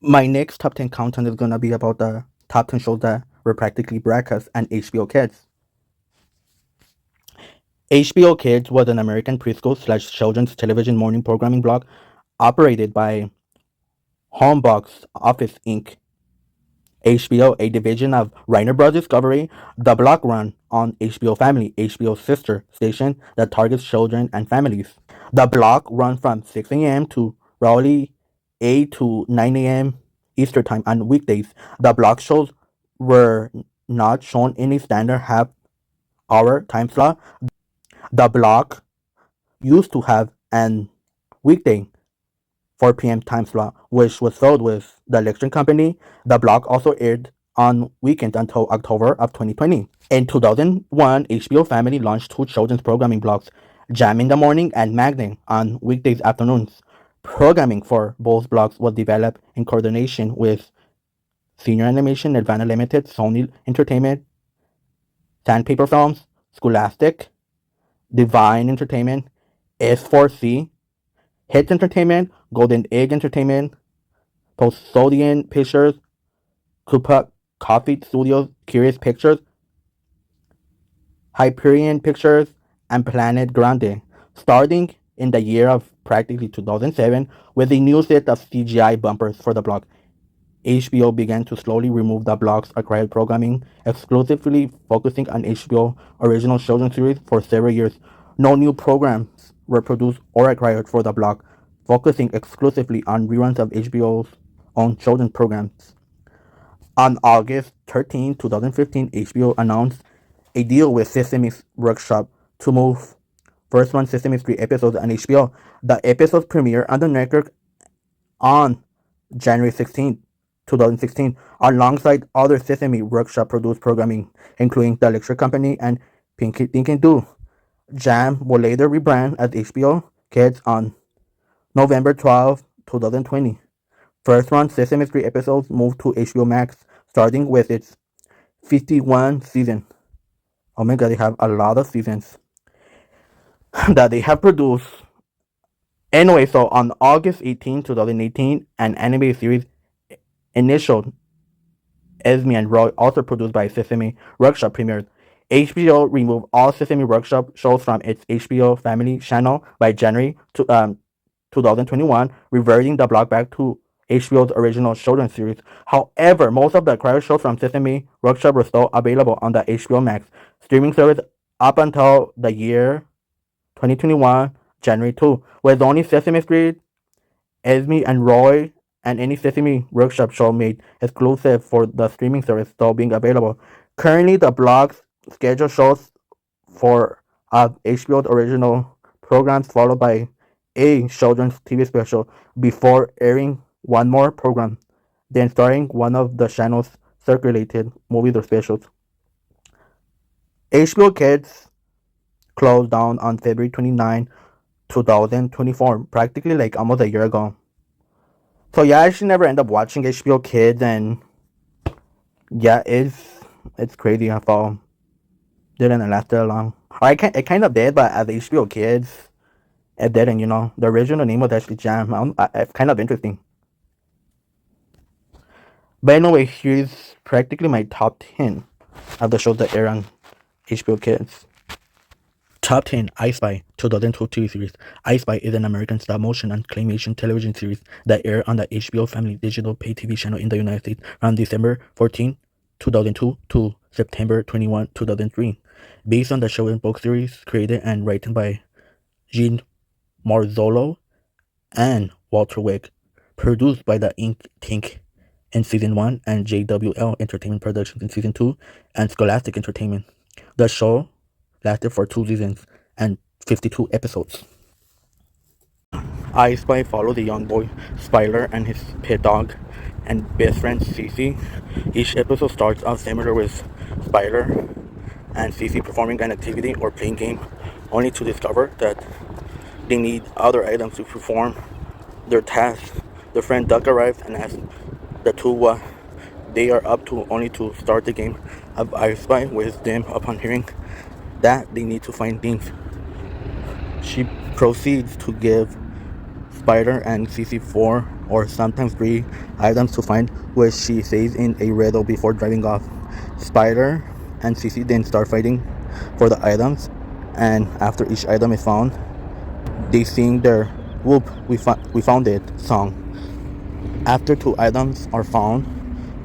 My next top 10 content is gonna be about the top 10 shows that were practically broadcast on HBO Kids. HBO Kids was an American preschool slash children's television morning programming block operated by Homebox Office Inc. HBO, a division of Warner Bros. Discovery, the block run on HBO Family, HBO's sister station that targets children and families. The block run from 6 a.m. to roughly 8 to 9 a.m. Eastern Time on weekdays. The block shows were not shown in a standard half-hour time slot. The block used to have an weekday 4 p.m. time slot, which was filled with the election company. The block also aired on weekends until October of 2020. In 2001, HBO Family launched two children's programming blocks, Jam in the Morning and Magnet, on weekdays afternoons. Programming for both blocks was developed in coordination with Senior Animation, Nirvana Limited, Sony Entertainment, Sandpaper Films, Scholastic, Divine Entertainment, S4C, Hits Entertainment, Golden Egg Entertainment, Posodian Pictures, Koopa Coffee Studios, Curious Pictures, Hyperion Pictures, and Planet Grande, starting in the year of practically 2007 with a new set of CGI bumpers for the block. HBO began to slowly remove the block's acquired programming, exclusively focusing on HBO original children's series for several years. No new programs were produced or acquired for the block, focusing exclusively on reruns of HBO's own children's programs. On August 13, 2015, HBO announced a deal with Sesame Workshop to move first run Sesame Street episodes on HBO. The episodes premiered on the network on January 16, 2016, alongside other Sesame Workshop produced programming, including The Electric Company and Pinky Dinky Doo. Jam will later rebrand as HBO Kids on November 12, 2020. First run Sesame Street episodes moved to HBO Max, starting with its 51 season. Oh my god, they have a lot of seasons that they have produced. Anyway, so on August 18, 2018, an animated series, Initial Esme and Roy, also produced by Sesame Workshop, premiered. HBO removed all Sesame Workshop shows from its HBO Family channel by January 2021, reverting the block back to HBO's original children's series. However, most of the acquired shows from Sesame Workshop were still available on the HBO Max streaming service up until the year 2021, January 2, with only Sesame Street, Esme and Roy, and any Sesame Workshop show made exclusive for the streaming service still being available. Currently, the blog's schedule shows for HBO's original programs, followed by a children's TV special before airing one more program, then starring one of the channel's circulated movies or specials. HBO Kids closed down on February 29, 2024, practically like almost a year ago. So yeah, I actually never end up watching HBO Kids, and yeah, it's crazy how didn't last that long. Or it kind of did, but as HBO Kids, it didn't. The original name was actually Jam. It's kind of interesting. But anyway, here's practically my top 10 of the shows that air on HBO Kids. Top 10 I Spy 2002 TV series. I Spy is an American stop-motion and claymation television series that aired on the HBO Family digital pay TV channel in the United States from December 14, 2002 to September 21, 2003. Based on the show and book series created and written by Gene Marzullo and Walter Wick. Produced by the Ink Tank in Season 1 and JWL Entertainment Productions in Season 2 and Scholastic Entertainment. The show lasted for 2 seasons and 52 episodes. I Spy follows a young boy, Spyler, and his pet dog and best friend, Cece. Each episode starts out similar with Spyler and Cece performing an activity or playing game, only to discover that they need other items to perform their tasks. Their friend Doug arrives and asks the two what they are up to, only to start the game of I Spy with them upon hearing that they need to find things. She proceeds to give Spider and CC4 or sometimes 3 items to find, which she says in a riddle before driving off. Spider and Cece then start fighting for the items, and after each item is found, they sing their "Whoop, we found it" song. After 2 items are found,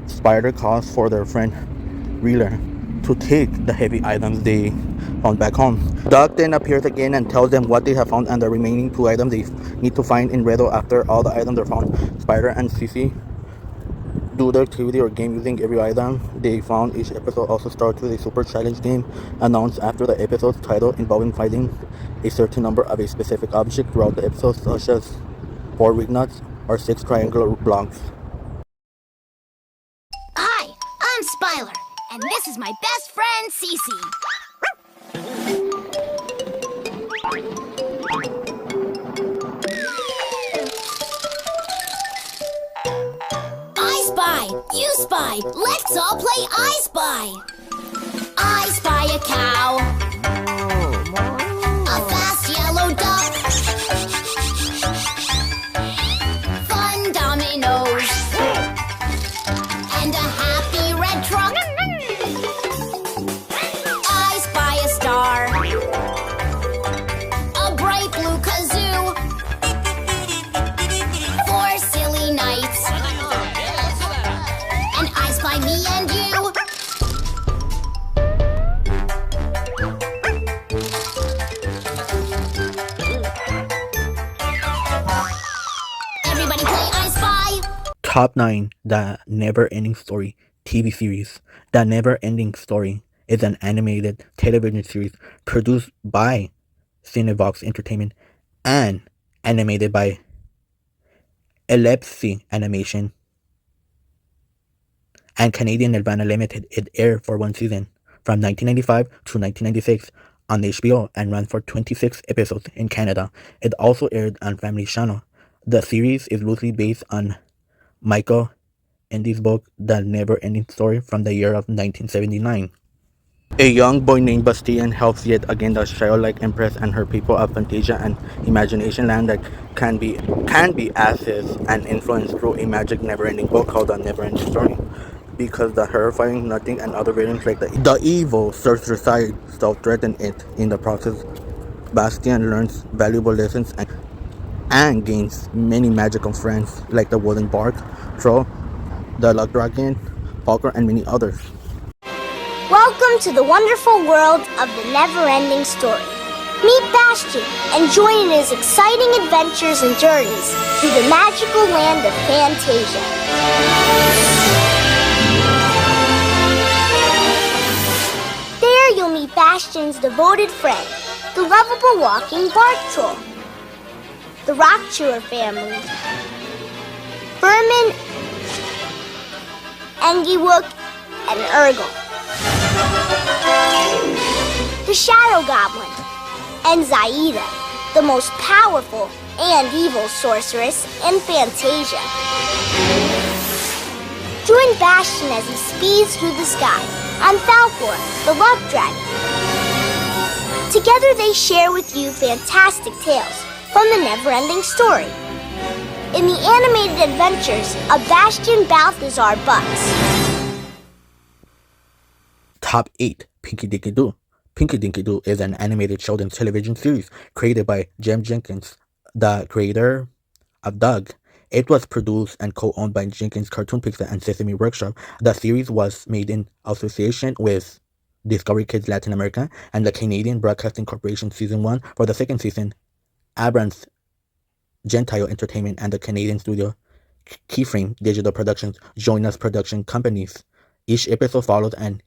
Spider calls for their friend Reeler to take the heavy items they found back home. Doug then appears again and tells them what they have found and the remaining 2 items they need to find in riddle. After all the items are found, Spider and Cece do the activity or game using every item they found. Each episode also starts with a super challenge game announced after the episode's title, involving finding a certain number of a specific object throughout the episode, such as 4 wig nuts or 6 triangular blocks. Hi, I'm Spyler, and this is my best friend, Cece. I spy, you spy, let's all play I Spy. I spy a cow, a fast yellow duck, fun dominoes, and a happy red truck. I spy a star, a bright blue kazoo, 4 silly nights, and I spy me and you. Everybody play I Spy. Top 9, The Never Ending Story TV series. The Never Ending Story is an animated television series produced by Cinevox Entertainment and animated by Ellipse Animation and Canadian Nelvana Limited. It aired for 1 season from 1995 to 1996 on HBO and ran for 26 episodes in Canada. It also aired on Family Channel. The series is loosely based on Michael Endy's book, The Never Ending Story, from the year of 1979. A young boy named Bastian helps yet again the childlike empress and her people of Fantasia and Imagination Land that can be accessed and influenced through a magic never-ending book called The Never-Ending Story. Because the horrifying nothing and other variants like the evil search their side self-threaten it. In the process, Bastian learns valuable lessons and gains many magical friends like the Wooden Bark, Troll, the Luck Dragon, Falker, and many others. Welcome to the wonderful world of the never-ending story. Meet Bastian and join in his exciting adventures and journeys through the magical land of Fantasia. There you'll meet Bastian's devoted friend, the lovable walking bark troll, the rock chewer family, Furman, Engiwook, and Urgle, the Shadow Goblin, and Zaida, the most powerful and evil sorceress in Fantasia. Join Bastian as he speeds through the sky on Falcor, the Luck Dragon. Together they share with you fantastic tales from the never-ending story in the animated adventures of Bastian Balthazar Bucks. Top 8, Pinky Dinky Doo. Pinky Dinky Doo is an animated children's television series created by Jem Jenkins, the creator of Doug. It was produced and co-owned by Jenkins Cartoon Picture and Sesame Workshop. The series was made in association with Discovery Kids Latin America and the Canadian Broadcasting Corporation. Season 1 for the second season, Abrams Gentile Entertainment and the Canadian studio Keyframe Digital Productions joined as production companies. Each episode followed an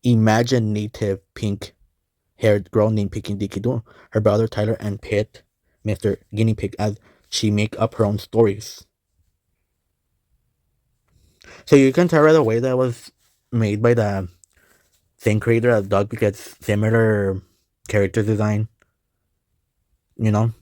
imaginative pink-haired girl named Pinky Dinky Doo, her brother Tyler, and pet Mr. Guinea Pig as she make up her own stories. So you can tell right away that was made by the same creator as Doug because similar character design. You know?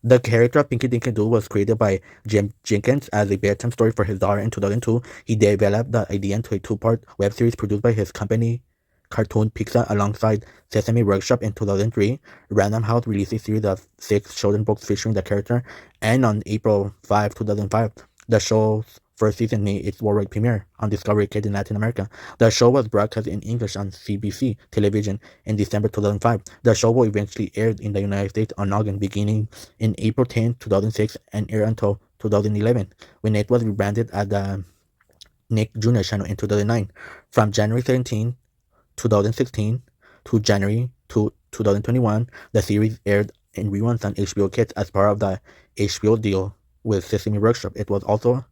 The character of Pinky Dinky Doo was created by Jim Jenkins as a bedtime story for his daughter in 2002. He developed the idea into a 2-part web series produced by his company, Cartoon Pizza alongside Sesame Workshop in 2003. Random House released a series of 6 children's books featuring the character, and on April 5, 2005, the show's first season made its worldwide premiere on Discovery Kids in Latin America. The show was broadcast in English on CBC television in December 2005. The show will eventually air in the United States on August beginning in April 10, 2006, and air until 2011, when it was rebranded as the Nick Jr. channel in 2009. From January 17, 2016 to January 2021, the series aired in reruns on HBO Kids as part of the HBO deal with Sesame Workshop. It was also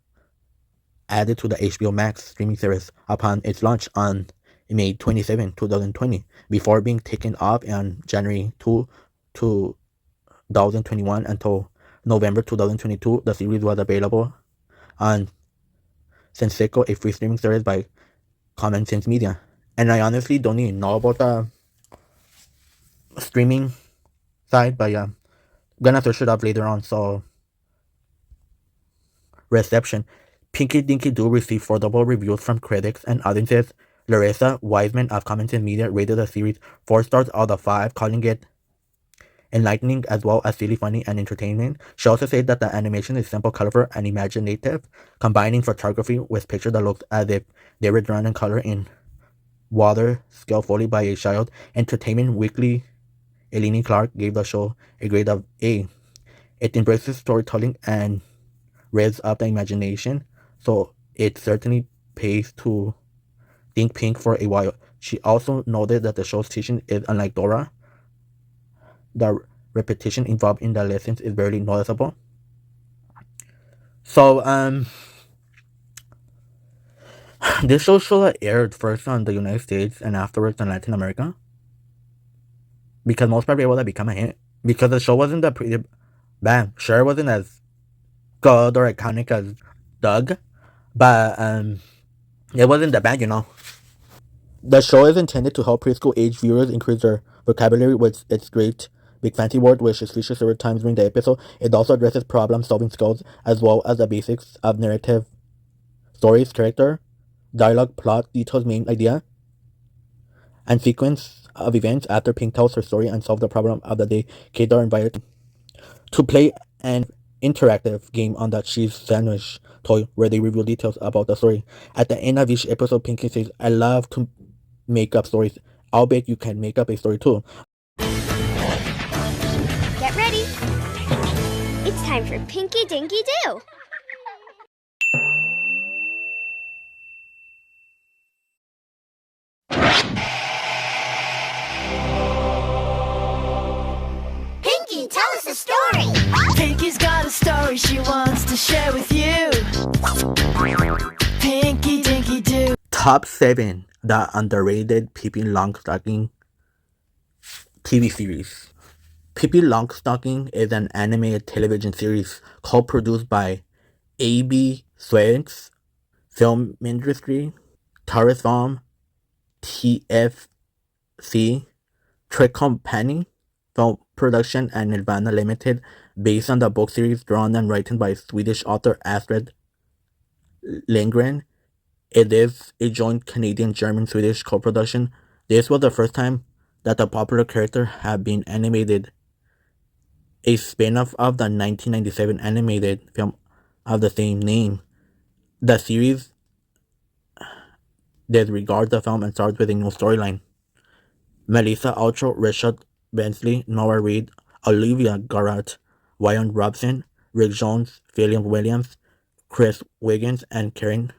added to the HBO Max streaming service upon its launch on May 27, 2020, before being taken off on January 2, 2021 until November 2022. The series was available on Senseco, a free streaming service by Common Sense Media. And I honestly don't even know about the streaming side, but yeah, I'm gonna search it up later on. So, reception. Pinky Dinky Doo received favorable reviews from critics and audiences. Larissa Wiseman of Common Sense Media rated the series 4 stars out of 5, calling it enlightening as well as silly, funny, and entertaining. She also said that the animation is simple, colorful, and imaginative, combining photography with pictures that look as if they were drawn in color in water skillfully by a child. Entertainment Weekly Eleni Clark gave the show a grade of A. It embraces storytelling and revs up the imagination, so it certainly pays to think pink for a while. She also noted that the show's teaching is unlike Dora. The repetition involved in the lessons is barely noticeable. So, this show aired first on the United States and afterwards in Latin America, because most probably able to become a hit. Because the show wasn't that pretty bad. Sure, it wasn't as good or iconic as Doug, but it wasn't that bad. The show is intended to help preschool age viewers increase their vocabulary with its great big fancy word, which is featured several times during the episode. It also addresses problem solving skills as well as the basics of narrative stories, character, dialogue, plot, details, main idea, and sequence of events. After Pink tells her story and solves the problem of the day, kids are invited to play an interactive game on the cheese sandwich toy where they reveal details about the story. At the end of each episode, Pinky says, "I love to make up stories. I'll bet you can make up a story too." Get ready. It's time for Pinky Dinky Doo. Pinky, tell us a story. Pinky's got a story she wants to share with you. Pinky Dinky Doo. Top 7 the underrated Pippi Longstocking TV series. Pippi Longstocking is an animated television series co-produced by AB Swegs Film Industry, Taurus Film, TFC, Trick Company Film Production, and Nirvana Limited, based on the book series drawn and written by Swedish author Astrid Lindgren. It is a joint Canadian-German-Swedish co-production. This was the first time that the popular character had been animated, a spin-off of the 1997 animated film of the same name. The series disregards the film and starts with a new storyline. Melissa Ultra, Richard Bensley, Nora Reid, Olivia Garrett, Ryan Robson, Rick Jones, William Williams, Chris Wiggins, and Karen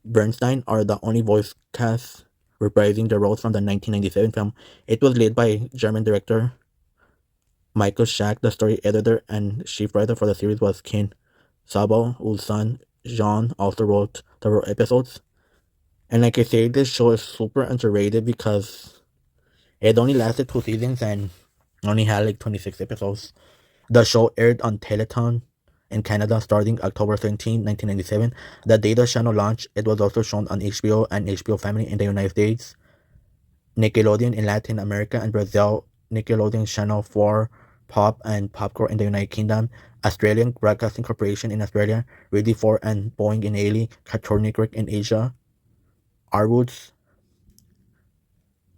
Bernstein are the only voice cast reprising the roles from the 1997 film. It was led by German director Michael Schack. The story editor and chief writer for the series was Ken Sabo, whose son Jean also wrote the episodes. And like I say, this show is super underrated because it only lasted 2 seasons and only had like 26 episodes. The show aired on Teleton in Canada starting October 17, 1997. The day the channel launched, it was also shown on HBO and HBO Family in the United States, Nickelodeon in Latin America and Brazil, Nickelodeon Channel 4, Pop and Popcorn in the United Kingdom, Australian Broadcasting Corporation in Australia, Radio 4 and Boeing in Ailey, Cartoon Network in Asia, Arwoods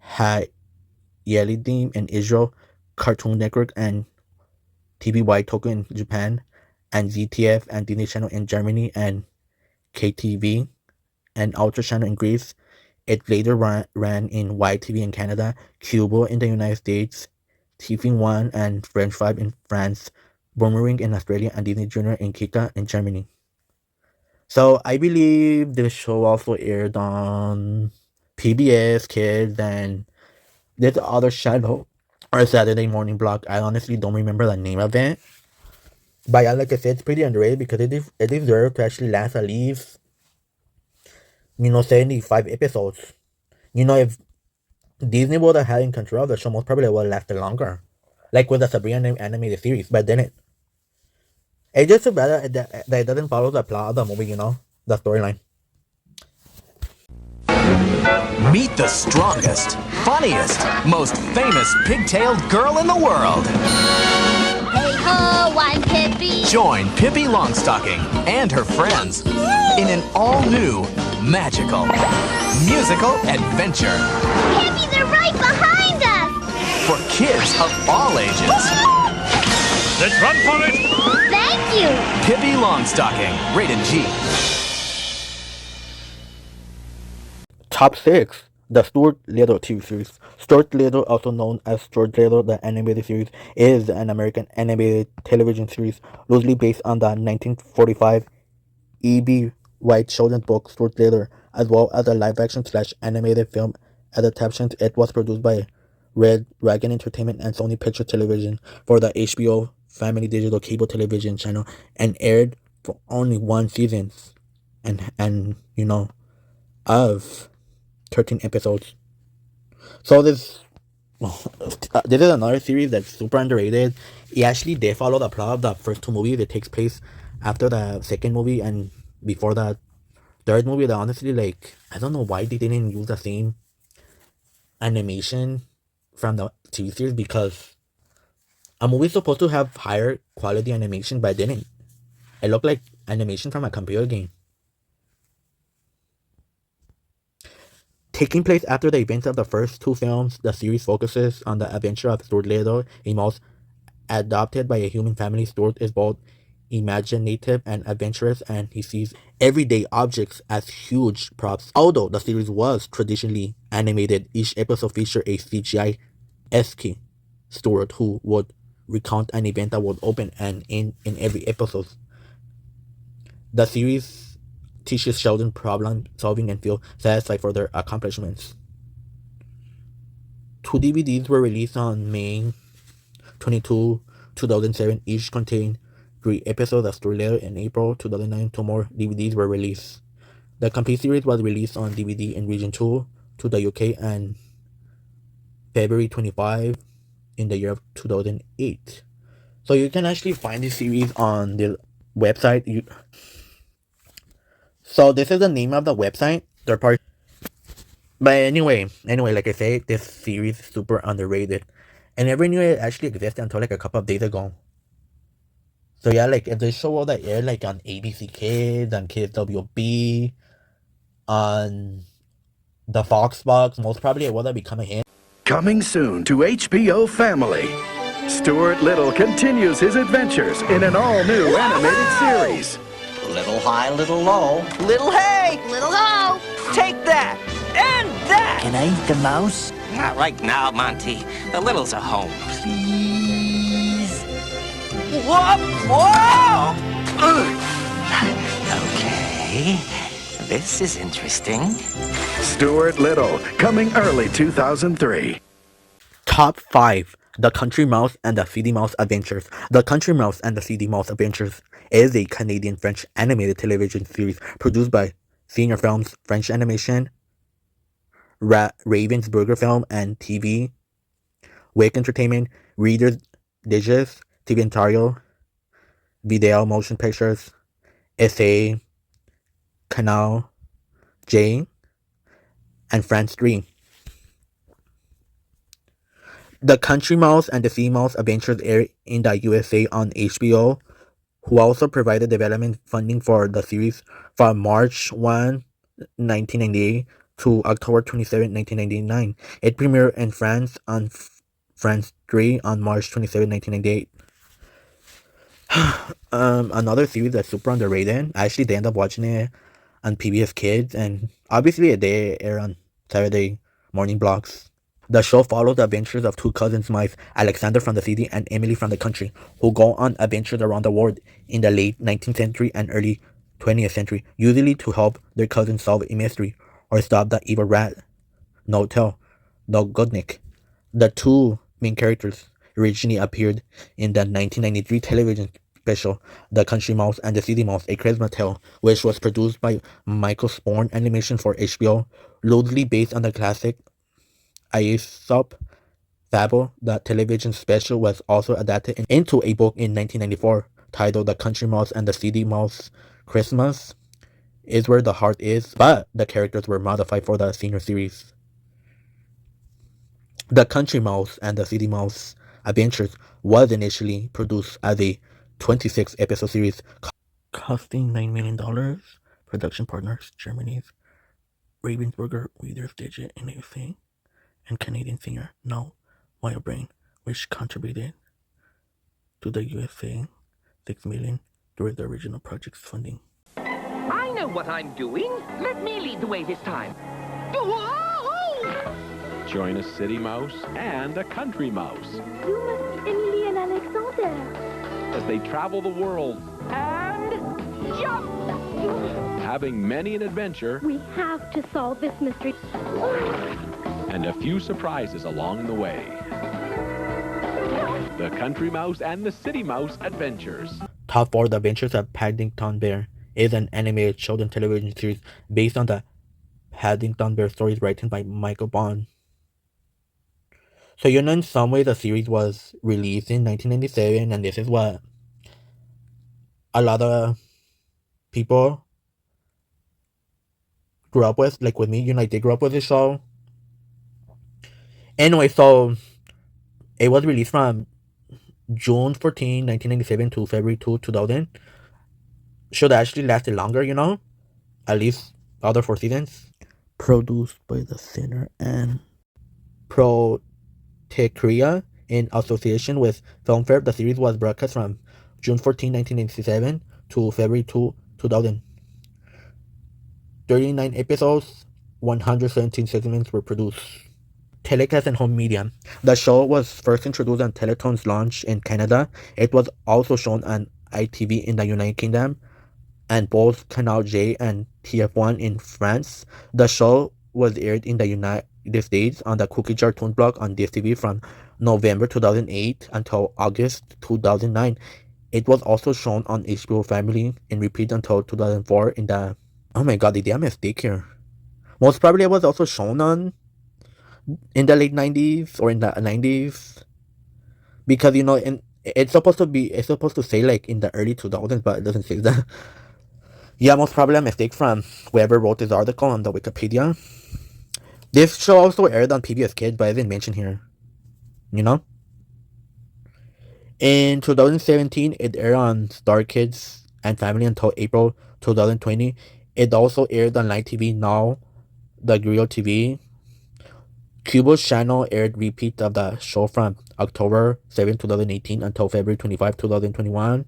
Hayelidim in Israel, Cartoon Network and TVY Tokyo in Japan, and ZTF and Disney Channel in Germany, and KTV and Ultra Channel in Greece. It later ran in YTV in Canada, Cubo in the United States, TV1 and French 5 in France, Boomerang in Australia, and Disney Junior in Kika in Germany. So I believe this show also aired on PBS Kids and this other channel or Saturday morning block. I honestly don't remember the name of it. But yeah, like I said, it's pretty underrated because it deserves to actually last at least, 75 episodes. If Disney would have had in control of the show, most probably would have lasted longer. Like with the Sabrina animated series, but didn't. It's just too bad that it doesn't follow the plot of the movie, the storyline. Meet the strongest, funniest, most famous pigtailed girl in the world. Hey ho, I'm Pippi. Join Pippi Longstocking and her friends in an all-new, magical, musical adventure Pippi, they're right behind us! for kids of all ages. Let's run for it! Thank you! Pippi Longstocking, rated G. Top 6. The Stuart Little TV series. Stuart Little, also known as Stuart Little, the animated series, is an American animated television series loosely based on the 1945 E.B. White children's book Stuart Little, as well as a live-action / animated film adaptation. It was produced by Red Dragon Entertainment and Sony Pictures Television for the HBO Family Digital Cable Television channel and aired for only one season of 13 episodes. So this is another series that's super underrated. It actually did follow the plot of the first two movies. It takes place after the second movie and before the third movie. That honestly, I don't know why they didn't use the same animation from the TV series, because a movie is supposed to have higher quality animation, but it didn't. It looked like animation from a computer game. Taking place after the events of the first two films, the series focuses on the adventure of Stuart Little, a mouse adopted by a human family. Stuart is both imaginative and adventurous, and he sees everyday objects as huge props. Although the series was traditionally animated, each episode featured a CGI-esque Stuart who would recount an event that would open and end in every episode. The series teaches children problem solving and feel satisfied for their accomplishments. 2 DVDs were released on May 22, 2007. Each contained 3 episodes of Stuart Little. In April 2009, 2 more DVDs were released. The complete series was released on DVD in Region 2 to the UK and February 25 in the year of 2008. So you can actually find this series on the website. So this is the name of the website. Third party. But anyway, like I say, this series is super underrated. I never knew it actually existed until a couple of days ago. So yeah, the show that aired on ABC Kids, on Kids WB, on the Fox box. Most probably it would have become a hit. Coming soon to HBO Family. Stuart Little continues his adventures in an all-new animated series. Little high, little low. Little hey! Little ho! Take that! And that! Can I eat the mouse? Not right now, Monty. The littles are home. Please. Whoa! Whoa! Okay. This is interesting. Stuart Little, coming early 2003. Top 5. The Country Mouse and the CD Mouse Adventures. The Country Mouse and the CD Mouse Adventures is a Canadian-French animated television series produced by Senior Films, French Animation, Ravensburger Film and TV, Wake Entertainment, Reader's Digest, TV Ontario, Video Motion Pictures, SA, Canal J, and France 3. The Country Mouse and the Sea Mouse Adventures air in the USA on HBO, who also provided development funding for the series from March 1, 1998 to October 27, 1999. It premiered in France on France 3 on March 27, 1998. Another series that's super underrated. I actually did end up watching it on PBS Kids, and obviously it did air on Saturday morning blocks. The show follows the adventures of two cousins, mice Alexander from the city and Emily from the country, who go on adventures around the world in the late 19th century and early 20th century, usually to help their cousins solve a mystery or stop the evil rat, no tell, no Goodnick. The two main characters originally appeared in the 1993 television special The Country Mouse and the City Mouse, A Christmas Tale, which was produced by Michael Sporn Animation for HBO, loosely based on the classic Aesop fable. The television special was also adapted into a book in 1994 titled The Country Mouse and the City Mouse. Christmas is where the heart is, but the characters were modified for the senior series. The Country Mouse and the City Mouse Adventures was initially produced as a 26 episode series costing $9 million. Production partners Germany's Ravensburger, Reader's Digit, and anything, and Canadian singer No Wildbrain, which contributed to the USA $6 million during the original project's funding. I know what I'm doing. Let me lead the way this time. Join a city mouse and a country mouse You must be Emily and Alexander. as they travel the world, And jump! having many an adventure We have to solve this mystery. and a few surprises along the way. The Country Mouse and the City Mouse Adventures. Top 4: The Adventures of Paddington Bear is an animated children's television series based on the Paddington Bear stories written by Michael Bond. So, in some ways, the series was released in 1997, and this is what a lot of people grew up with. Like with me, I did grow up with this show. Anyway, so it was released from June 14, 1997 to February 2, 2000. Should actually lasted longer, at least other 4 seasons. Produced by the Center and Korea in association with Filmfare. The series was broadcast from June 14, 1997 to February 2, 2000. 39 episodes, 117 segments were produced. Telecast and home media. The show was first introduced on Teletoon's launch in Canada. It was also shown on ITV in the United Kingdom and both Canal J and TF1 in France. The show was aired in the United States on the Cookie Jar Toon block on DSTV from November 2008 until August 2009. It was also shown on HBO Family in repeat until 2004 in the... Oh my god, they did a mistake here. Most probably it was also shown in the late 90s or in the 90s. Because, it's supposed to say like in the early 2000s, but it doesn't say that. Yeah, most probably a mistake from whoever wrote this article on the Wikipedia. This show also aired on PBS Kids, but I didn't mention here. In 2017, it aired on Star Kids and Family until April 2020. It also aired on Live TV Now, the Grill TV. Cubo's channel aired repeats of the show from October 7, 2018 until February 25, 2021.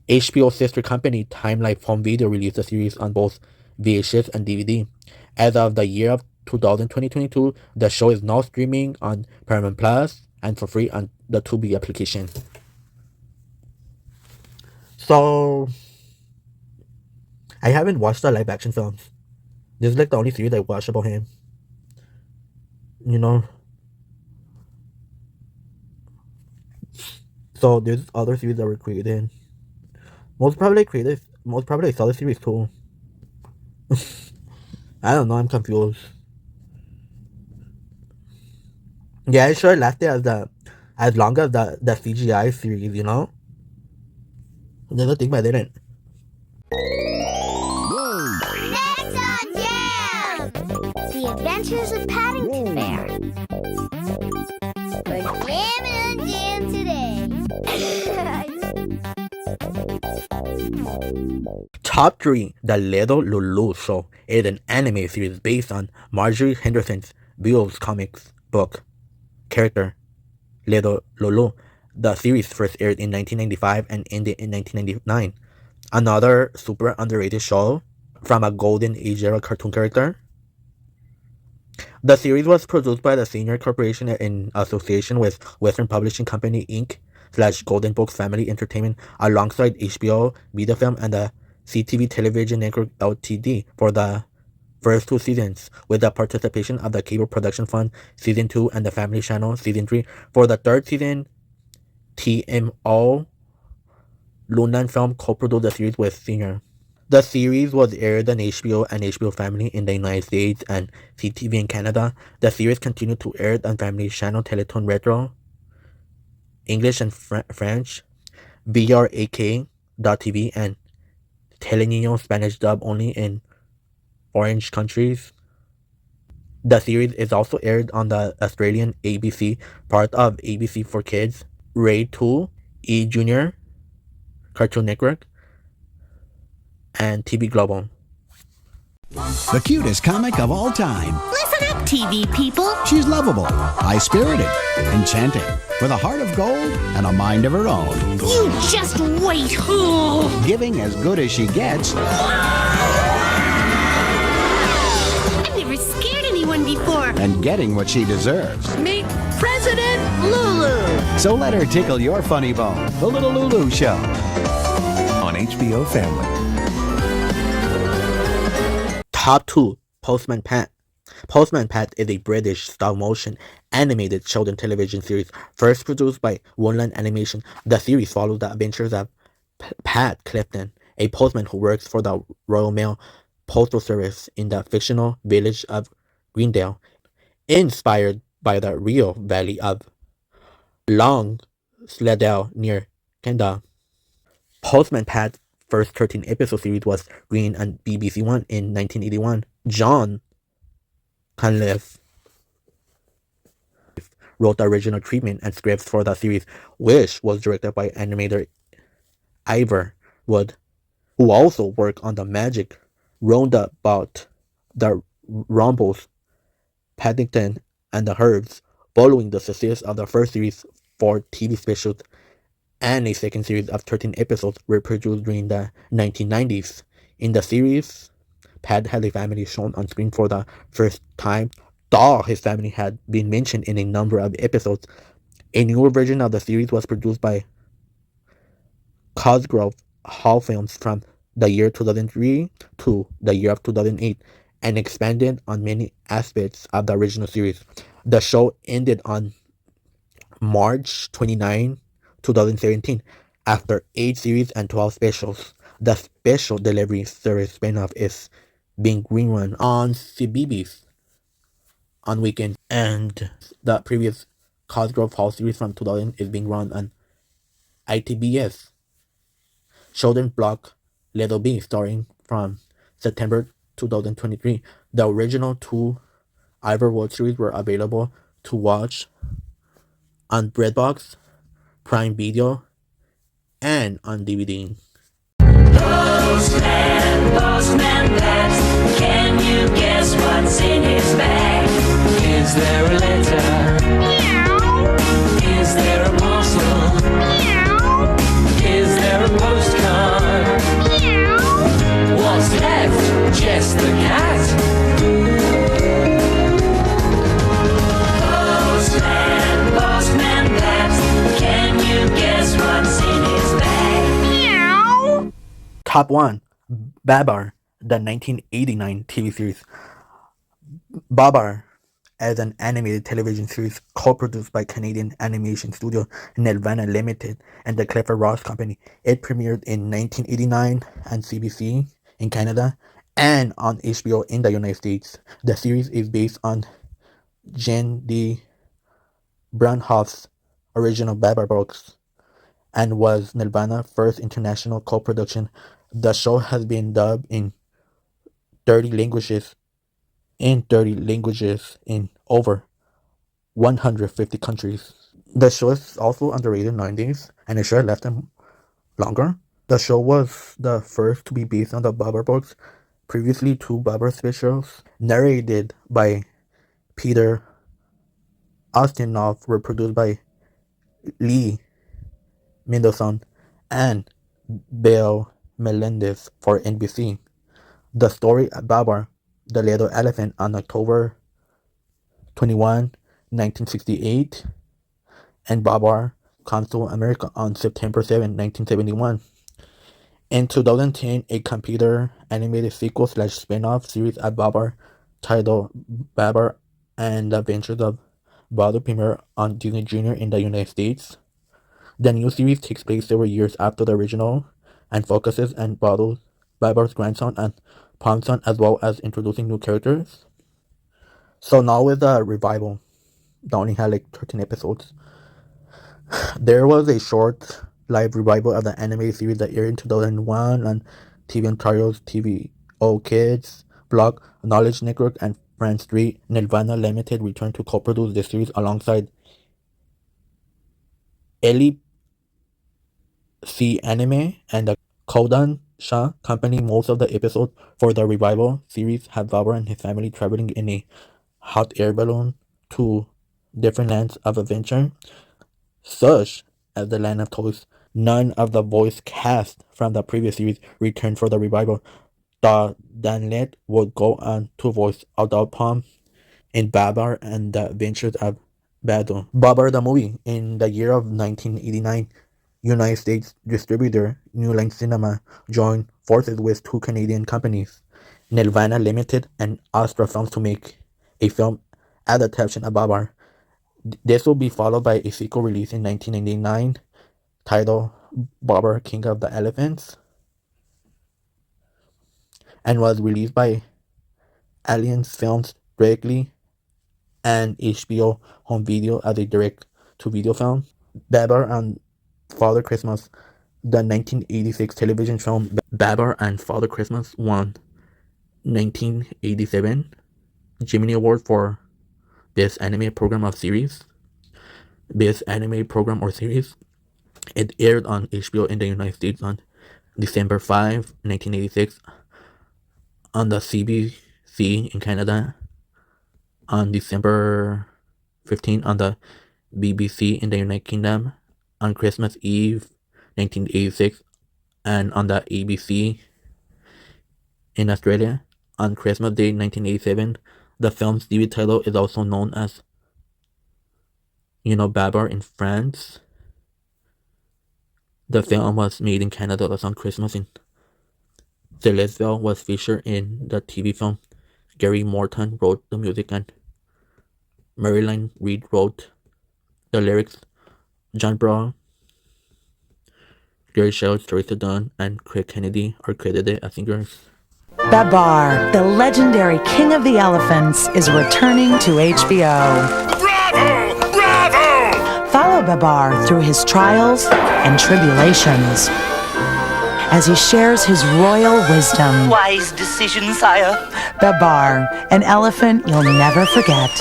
HBO sister company Time Life Home Video released the series on both VHS and DVD. As of the year of 2022, the show is now streaming on Paramount Plus and for free on the Tubi application. So, I haven't watched the live action films. This is like the only series I watched about him. So there's other series that were created. Most probably I saw the series too. I don't know, I'm confused. Yeah, it sure lasted as long as the CGI series, There's a thing, but I didn't. Next on Jam! The Adventures of Paddington Bear. We're jamming on Jam today. Top 3. The Little Lulu Show is an anime series based on Marjorie Henderson's Beowulf comics book character Little Lulu. The series first aired in 1995 and ended in 1999. Another super underrated show from a golden age era cartoon character. The series was produced by the Senior Corporation in association with Western Publishing Company Inc. / Golden Books Family Entertainment alongside HBO, Vidafilm, and the CTV Television Network Ltd. for the first 2 seasons, with the participation of the Cable Production Fund Season 2 and the Family Channel Season 3. For the 3rd season, TMO Lunan Film co-produced the series with Senior. The series was aired on HBO and HBO Family in the United States and CTV in Canada. The series continued to air on Family Channel, Teletoon Retro, English and French, BRAK.TV, and Teleño Spanish dub only in orange countries. The series is also aired on the Australian ABC, part of ABC for Kids, Ray 2, E Junior, Cartoon Network, and TV Global. The cutest comic of all time. Listen up, TV people. She's lovable, high-spirited, enchanting, with a heart of gold and a mind of her own. You just wait. Giving as good as she gets. I've never scared anyone before. And getting what she deserves. Meet President Lulu. So let her tickle your funny bone. The Little Lulu Show. On HBO Family. Top 2. Postman Pat. Postman Pat is a British stop-motion animated children's television series first produced by Wonderland Animation. The series follows the adventures of Pat Clifton, a postman who works for the Royal Mail Postal Service in the fictional village of Greendale, inspired by the real valley of Long Sledell near Kendal. Postman Pat's first 13-episode series was screened on BBC One in 1981. John Cunliffe wrote the original treatment and scripts for the series, which was directed by animator Ivor Wood, who also worked on the Magic Roundabout, the Rumbles, Paddington, and the Herbs. Following the success of the first series, 4 TV specials and a second series of 13 episodes were produced during the 1990s. In the series, Pat had a family shown on screen for the first time, though his family had been mentioned in a number of episodes. A newer version of the series was produced by Cosgrove Hall Films from the year 2003 to the year of 2008 and expanded on many aspects of the original series. The show ended on March 29, 2017, after 8 series and 12 specials. The special delivery series spin-off is being rerun on CBeebies on weekends, and the previous Cosgrove Hall series from 2000 is being run on ITBS. Children's block Little B, starting from September 2023. The original 2 Ivor Wood series were available to watch on Breadbox, Prime Video, and on DVD. Postman Pat, can you guess what's in his bag? Is there a letter? Meow. Is there a parcel? Meow. Is there a postcard? Meow. What's left? Just the cat. Postman Pat, can you guess what's in his bag? Meow. Top 1. Babar, the 1989 TV series. Babar is an animated television series co-produced by Canadian animation studio Nelvana Limited and the Clifford Ross Company. It premiered in 1989 on CBC in Canada and on HBO in the United States. The series is based on Jen D. Brownhoff's original Babar books and was Nelvana's first international co-production. The show has been dubbed in 30 languages in over 150 countries. The show is also underrated nowadays, and it should have left them longer. The show was the first to be based on the Babar books. Previously, two Babar specials, narrated by Peter Ustinov, were produced by Lee Mendelsohn and Bill Melendez for NBC. The story of Babar, the Little Elephant, on October 21, 1968, and Babar comes to America on September 7, 1971. In 2010, a computer animated sequel / spin-off series of Babar titled Babar and the Adventures of Baloo premiered on Disney Junior in the United States. The new series takes place several years after the original and focuses on Babar's grandson and Ponson, as well as introducing new characters. So now with the revival, that only had like 13 episodes. There was a short live revival of the animated series that aired in 2001 on TV Ontario's HBO Kids, Blog, Knowledge Network, and Friends 3. Nirvana Limited returned to co-produce the series alongside Ellie C Anime and the Kodansha Company. Most of the episodes for the revival series have Babar and his family traveling in a hot air balloon to different lands of adventure, such as the Land of Toys. None of the voice cast from the previous series returned for the revival. Danlet would go on to voice Adult Palm in Babar and the Adventures of Badu. Babar the movie. In the year of 1989, United States distributor New Line Cinema joined forces with two Canadian companies, Nirvana Limited and Astra Films, to make a film adaptation of Babar. This will be followed by a sequel released in 1999 titled Babar King of the Elephants, and was released by Alliance Films directly and HBO Home Video as a direct-to-video film. Babar and Father Christmas. The 1986 television film Babar and Father Christmas won 1987 Gemini Award for Best Animated Program or Series. It aired on HBO in the United States on December 5, 1986, on the CBC in Canada, on December 15 on the BBC in the United Kingdom, on Christmas Eve 1986, and on the ABC in Australia on Christmas Day 1987. The film's TV title is also known as Babar in France. The film was made in Canada on Christmas in Celestville, was featured in the TV film. Gary Morton wrote the music and Marilyn Reed wrote the lyrics. John Brown, Gary Shell, Teresa Dunn, and Craig Kennedy are credited as singers. Babar, the legendary king of the elephants, is returning to HBO. Bravo! Bravo! Follow Babar through his trials and tribulations as he shares his royal wisdom. Wise decision, sire. Babar, an elephant you'll never forget.